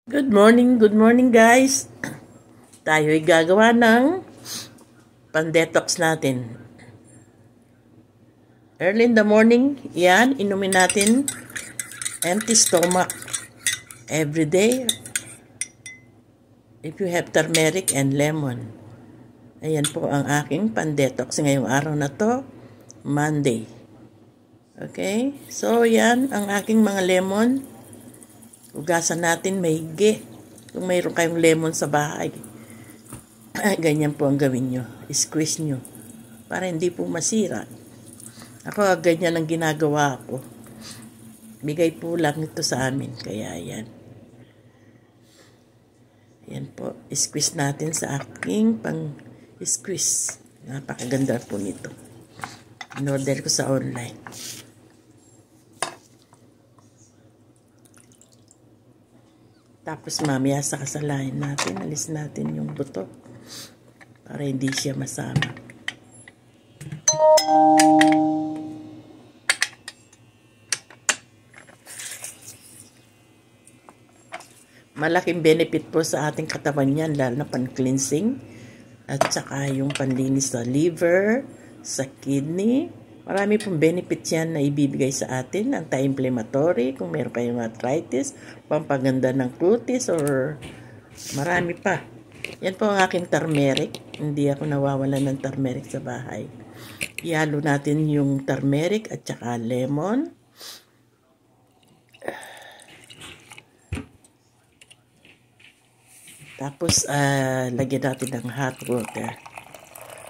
Good morning guys. Tayo ay gagawa ng pan-detox natin. Early in the morning, yan, inumin natin empty stomach every day. If you have turmeric and lemon. Ayan po ang aking pan-detox ngayong araw na to, Monday. Okay? So, yan ang aking mga lemon. Ugasan natin maigi. Kung mayroon kayong lemon sa bahay, ganyan po ang gawin nyo. Squeeze nyo. Para hindi po masira. Ako, ganyan ang ginagawa ko. Bigay po lang ito sa amin. Kaya yan. Yan po. Squeeze natin sa aking pang-squeeze. Napakaganda po nito. In-order ko sa online. Tapos mamaya sa kasalain natin, alis natin yung buto para hindi siya masama. Malaking benefit po sa ating katawan yan, lalo na pan-cleansing at saka yung panlinis sa liver, sa kidney. Marami pong benefit yan na ibibigay sa atin. Anti-inflammatory, kung meron kayong arthritis, pampaganda ng cutis, or marami pa. Yan po ang aking turmeric. Hindi ako nawawalan ng turmeric sa bahay. Ihalo natin yung turmeric at saka lemon. Tapos, lagyan natin ng hot water.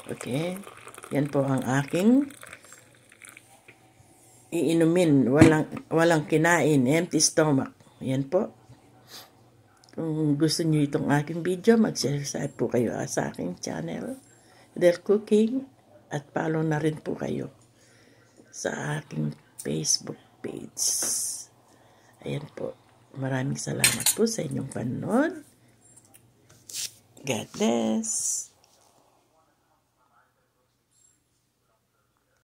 Okay? Yan po ang aking iinumin, walang kinain, empty stomach. Yan po. Kung gusto niyo itong aking video, mag-subscribe po kayo sa aking channel, Del Cooking, at follow na rin po kayo sa aking Facebook page. Ayan po. Maraming salamat po sa inyong panonood. God bless.